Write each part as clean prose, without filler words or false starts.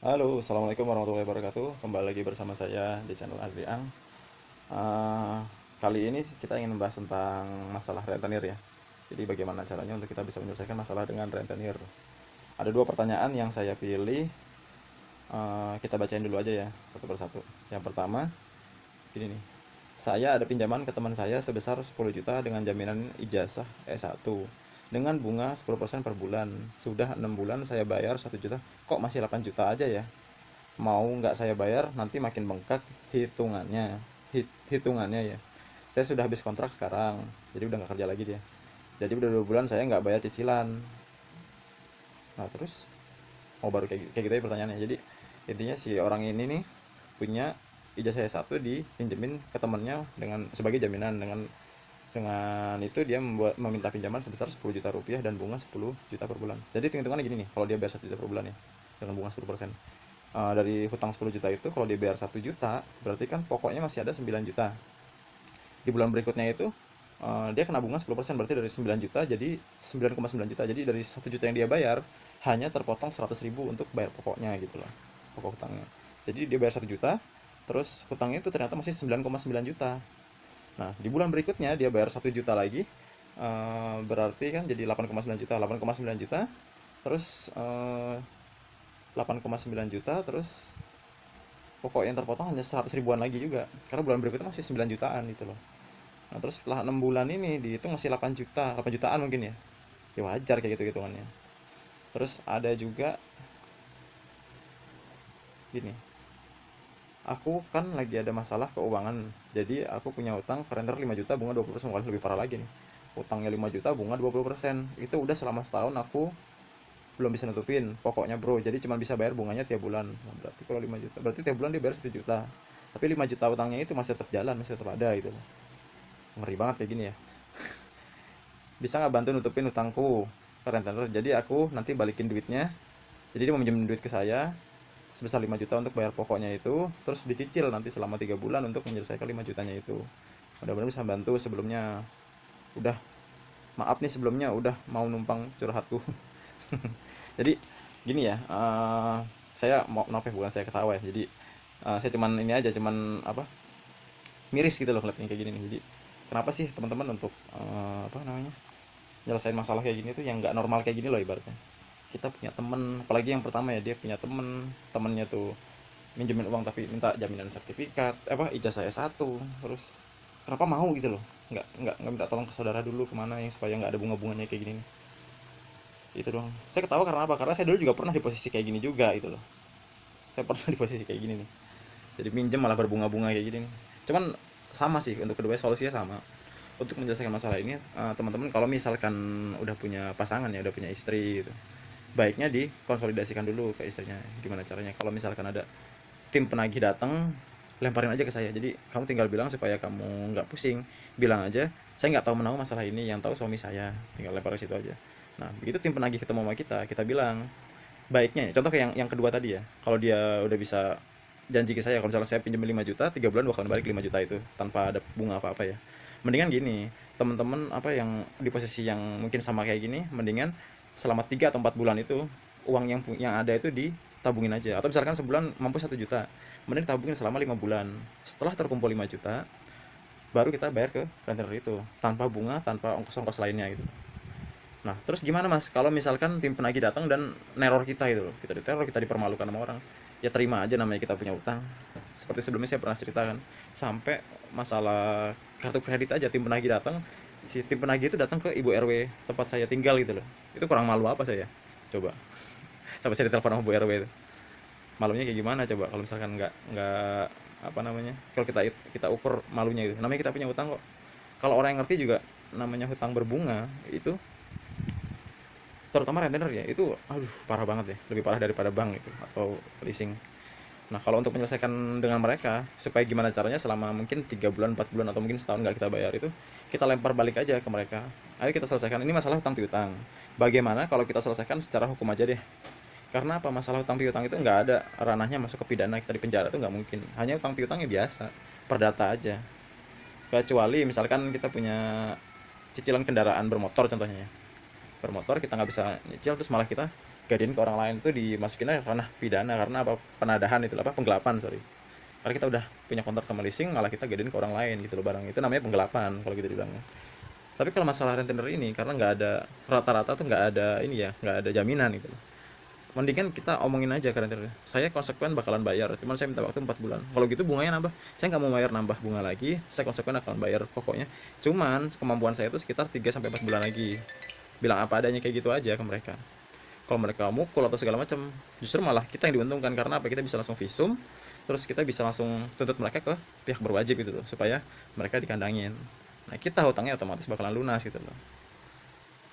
Halo, assalamualaikum warahmatullahi wabarakatuh. Kembali lagi bersama saya di channel Adriang. Eh, Kali ini kita ingin membahas tentang masalah rentenir ya. Jadi bagaimana caranya untuk kita bisa menyelesaikan masalah dengan rentenir. Ada dua pertanyaan yang saya pilih. Kita bacain dulu aja ya, satu persatu. Yang pertama, ini nih. Saya ada pinjaman ke teman saya sebesar 10 juta dengan jaminan ijazah S1 dengan bunga 10% per bulan. Sudah 6 bulan saya bayar 1 juta. Kok masih 8 juta aja ya? Mau nggak saya bayar nanti makin bengkak hitungannya ya. Saya sudah habis kontrak sekarang, jadi udah nggak kerja lagi dia. Jadi udah 2 bulan saya nggak bayar cicilan. Nah terus mau baru kayak gitu ya pertanyaannya. Jadi intinya si orang ini nih punya ijazah S1 dipinjemin ke temennya dengan sebagai jaminan. Dengan itu dia meminta pinjaman sebesar 10 juta rupiah dan bunga 10 juta per bulan. Jadi hitung-hitungannya gini nih, kalau dia bayar 1 juta per bulan ya dengan bunga 10%. Dari hutang 10 juta itu kalau dia bayar 1 juta, berarti kan pokoknya masih ada 9 juta. Di bulan berikutnya itu dia kena bunga 10%, berarti dari 9 juta jadi 9,9 juta. Jadi dari 1 juta yang dia bayar hanya terpotong 100 ribu untuk bayar pokoknya gitu loh, pokok hutangnya. Jadi dia bayar 1 juta, terus hutangnya itu ternyata masih 9,9 juta. Nah di bulan berikutnya dia bayar 1 juta lagi, berarti kan jadi 8,9 juta. 8,9 juta terus 8,9 juta terus pokok yang terpotong hanya 100 ribuan lagi juga, karena bulan berikutnya masih 9 jutaan gitu loh. Nah terus setelah 6 bulan ini dihitung masih 8 juta, 8 jutaan mungkin ya. Ya wajar kayak gitu hitungannya. Terus ada juga gini, aku kan lagi ada masalah keuangan, jadi aku punya utang ke renter 5 juta bunga 20%. Wah lebih parah lagi nih, utangnya 5 juta bunga 20%, itu udah selama setahun aku belum bisa nutupin pokoknya bro, jadi cuma bisa bayar bunganya tiap bulan. Nah, berarti kalau 5 juta berarti tiap bulan dia bayar 1 juta, tapi 5 juta utangnya itu masih tetap jalan, masih tetap ada gitu. Ngeri banget kayak gini ya. Bisa nggak bantu nutupin utangku ke rentenir, jadi aku nanti balikin duitnya. Jadi dia mau minjem duit ke saya sebesar 5 juta untuk bayar pokoknya itu, terus dicicil nanti selama 3 bulan untuk menyelesaikan 5 jutanya itu. Mudah-mudahan bisa bantu. Sebelumnya udah maaf nih, sebelumnya udah mau numpang curhatku. Jadi gini ya, saya mau kenapa bukan saya ketawa ya. Jadi saya cuman ini aja, cuman apa, miris gitu loh ngeliatnya kayak gini nih. Jadi kenapa sih teman-teman untuk apa namanya, nyelesain masalah kayak gini tuh yang nggak normal kayak gini loh ibaratnya. Kita punya temen, apalagi yang pertama ya, dia punya temennya tuh minjemin uang tapi minta jaminan sertifikat apa ijazah S1. Terus kenapa mau gitu loh, nggak minta tolong ke saudara dulu kemana yang supaya nggak ada bunga-bunganya kayak gini nih. Itu doang. Saya ketawa karena apa? Karena saya dulu juga pernah di posisi kayak gini juga gitu loh. Saya pernah di posisi kayak gini nih. Jadi minjem malah berbunga-bunga kayak gini nih. Cuman sama sih untuk kedua solusinya sama. Untuk menyelesaikan masalah ini, teman-teman kalau misalkan udah punya pasangan ya, udah punya istri gitu, baiknya dikonsolidasikan dulu ke istrinya gimana caranya. Kalau misalkan ada tim penagih datang, lemparin aja ke saya. Jadi kamu tinggal bilang supaya kamu nggak pusing, bilang aja saya nggak tahu menahu masalah ini, yang tahu suami saya. Tinggal lempar ke situ aja. Nah begitu tim penagih ketemu sama kita bilang baiknya, contoh kayak yang kedua tadi ya, kalau dia udah bisa janji ke saya kalau misalnya saya pinjam 5 juta 3 bulan bakalan balik 5 juta itu tanpa ada bunga apa-apa ya. Mendingan gini, teman-teman apa yang di posisi yang mungkin sama kayak gini, mendingan selama 3 atau 4 bulan itu uang yang ada itu ditabungin aja. Atau misalkan sebulan mampu 1 juta, mending tabungin selama 5 bulan. Setelah terkumpul 5 juta baru kita bayar ke rentenir itu tanpa bunga, tanpa ongkos-ongkos lainnya gitu. Nah, terus gimana Mas? Kalau misalkan tim penagih datang dan neror kita itu loh, kita diteror, kita dipermalukan sama orang, ya terima aja, namanya kita punya utang. Seperti sebelumnya saya pernah ceritakan, sampai masalah kartu kredit aja tim penagih datang, si tim penagih itu datang ke ibu RW tempat saya tinggal gitu loh. Itu kurang malu apa saya? Coba. Sampai saya ditelepon sama bu RW itu. Malunya kayak gimana coba kalau misalkan nggak apa namanya? Kalau kita ukur malunya itu. Namanya kita punya utang kok. Kalau orang yang ngerti juga namanya hutang berbunga itu, terutama rentenir ya, itu aduh parah banget ya, lebih parah daripada bank itu atau leasing. Nah kalau untuk menyelesaikan dengan mereka, supaya gimana caranya selama mungkin 3 bulan 4 bulan atau mungkin setahun nggak kita bayar itu, kita lempar balik aja ke mereka. Ayo kita selesaikan ini masalah hutang piutang. Bagaimana kalau kita selesaikan secara hukum aja deh. Karena apa, masalah hutang piutang itu nggak ada ranahnya masuk ke pidana, kita di penjara itu nggak mungkin. Hanya hutang piutangnya biasa, perdata aja. Kecuali misalkan kita punya cicilan kendaraan bermotor contohnya ya, bermotor kita nggak bisa nyicil terus malah kita gadein ke orang lain itu dimasukinnya ranah pidana karena apa, penadahan itu apa, penggelapan, sorry. Karena kita udah punya kontrak sama leasing malah kita gadein ke orang lain gitu loh barang, itu namanya penggelapan kalau gitu dibilangnya. Tapi kalau masalah retainer ini karena nggak ada, rata-rata tuh nggak ada ini ya, nggak ada jaminan gitu loh. Mendingan kita omongin aja ke retainer, saya konsekuen bakalan bayar, cuman saya minta waktu 4 bulan. Kalau gitu bunganya nambah, saya nggak mau bayar nambah bunga lagi, saya konsekuen akan bayar pokoknya. Cuman kemampuan saya itu sekitar 3 sampai 4 bulan lagi. Bilang apa adanya kayak gitu aja ke mereka. Kalau mereka mukul atau segala macam, justru malah kita yang diuntungkan karena apa, kita bisa langsung visum, terus kita bisa langsung tuntut mereka ke pihak berwajib gitu loh, supaya mereka dikandangin. Nah kita hutangnya otomatis bakalan lunas gitu loh.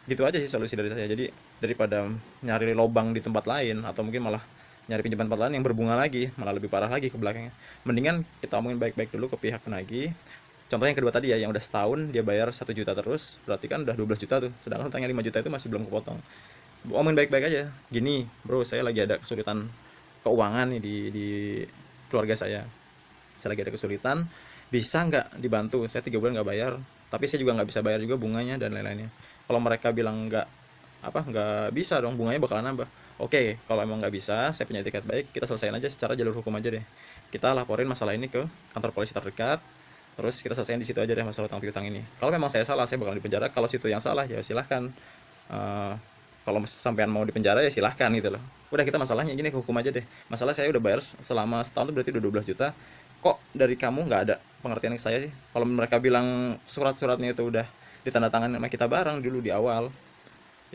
Gitu aja sih solusi dari saya. Jadi daripada nyari lobang di tempat lain atau mungkin malah nyari pinjaman tempat lain yang berbunga lagi, malah lebih parah lagi ke belakangnya, mendingan kita omongin baik-baik dulu ke pihak penagih. Contoh yang kedua tadi ya, yang udah setahun dia bayar 1 juta terus, berarti kan udah 12 juta tuh, sedangkan hutangnya 5 juta itu masih belum kepotong. Omongin baik-baik aja, gini bro, saya lagi ada kesulitan keuangan nih di keluarga saya lagi ada kesulitan, bisa nggak dibantu, saya 3 bulan nggak bayar, tapi saya juga nggak bisa bayar juga bunganya dan lain-lainnya. Kalau mereka bilang nggak, apa, nggak bisa dong, bunganya bakalan nambah. Oke, kalau emang nggak bisa, saya punya etikat baik, kita selesaiin aja secara jalur hukum aja deh. Kita laporin masalah ini ke kantor polisi terdekat, terus kita selesaiin di situ aja deh masalah utang piutang ini. Kalau memang saya salah, saya bakal dipenjara. Kalau situ yang salah ya silahkan. Eh, kalau sampean mau dipenjara ya silahkan gitu loh. Udah, kita masalahnya gini, ke hukum aja deh. Masalah saya udah bayar selama setahun tuh berarti udah 12 juta. Kok dari kamu nggak ada pengertian ke saya sih? Kalau mereka bilang surat-suratnya itu udah ditandatangani sama kita bareng dulu di awal,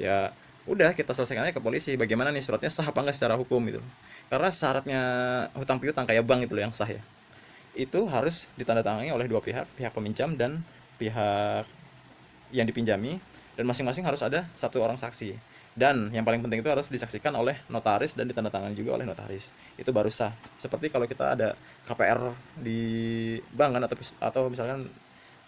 ya udah kita selesaikan aja ke polisi. Bagaimana nih suratnya sah apa enggak secara hukum gitu. Karena syaratnya hutang piutang kayak bank itu loh yang sah ya. Itu harus ditandatangani oleh dua pihak, pihak peminjam dan pihak yang dipinjami, dan masing-masing harus ada satu orang saksi. Dan yang paling penting itu harus disaksikan oleh notaris dan ditandatangani juga oleh notaris. Itu baru sah. Seperti kalau kita ada KPR di bank kan, atau misalkan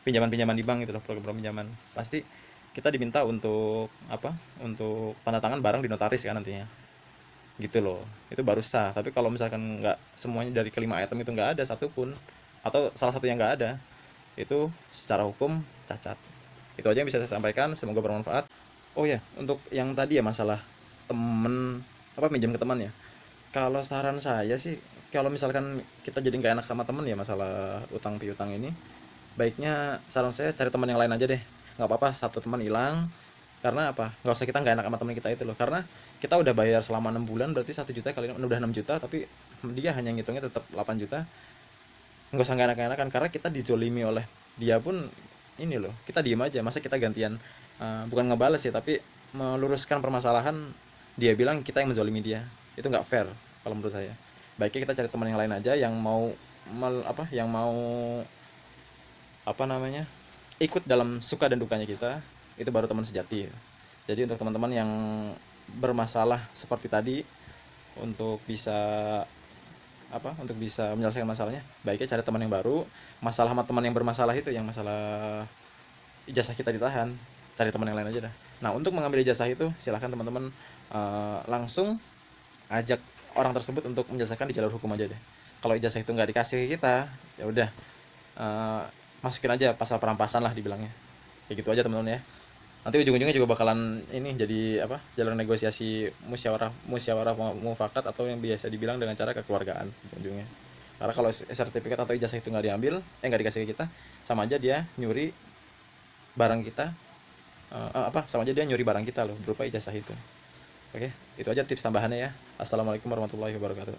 pinjaman-pinjaman di bank itu loh, program pinjaman. Pasti kita diminta untuk apa? Untuk tanda tangan bareng di notaris kan nantinya. Gitu loh. Itu baru sah. Tapi kalau misalkan nggak semuanya dari kelima item itu nggak ada satupun, atau salah satu yang nggak ada, itu secara hukum cacat. Itu aja yang bisa saya sampaikan, semoga bermanfaat. Oh ya, untuk yang tadi ya masalah temen, apa, minjem ke teman ya. Kalau saran saya sih, kalau misalkan kita jadi nggak enak sama temen ya masalah utang piutang ini, baiknya saran saya cari teman yang lain aja deh. Nggak apa-apa satu teman hilang, karena apa, nggak usah kita nggak enak sama teman kita itu loh, karena kita udah bayar selama 6 bulan, berarti 1 juta kali udah 6 juta, tapi dia hanya ngitungnya tetap 8 juta. Nggak usah nggak enak-enakan, karena kita dijolimi oleh dia pun. Ini loh, kita diem aja, masa kita gantian, bukan ngebales ya, tapi meluruskan permasalahan. Dia bilang kita yang menzolimi dia, itu nggak fair kalau menurut saya. Baiknya kita cari teman yang lain aja yang mau yang mau apa namanya, ikut dalam suka dan dukanya kita. Itu baru teman sejati. Jadi untuk teman-teman yang bermasalah seperti tadi, untuk bisa untuk bisa menyelesaikan masalahnya, baiknya cari teman yang baru. Masalah sama teman yang bermasalah itu, yang masalah ijazah kita ditahan, cari teman yang lain aja dah. Nah, untuk mengambil ijazah itu silahkan teman-teman langsung ajak orang tersebut untuk menjelasakan di jalur hukum aja deh. Kalau ijazah itu nggak dikasih ke kita, ya udah, eh, masukin aja pasal perampasan lah dibilangnya. Kayak gitu aja teman-teman ya. Nanti ujung-ujungnya juga bakalan ini jadi apa, jalur negosiasi musyawarah musyawarah mufakat, atau yang biasa dibilang dengan cara kekeluargaan ujung-ujungnya. Karena kalau sertifikat atau ijazah itu nggak diambil, nggak dikasih ke kita, sama aja dia nyuri barang kita. Sama aja dia nyuri barang kita loh, berupa ijazah itu. Oke, itu aja tips tambahannya ya. Assalamualaikum warahmatullahi wabarakatuh.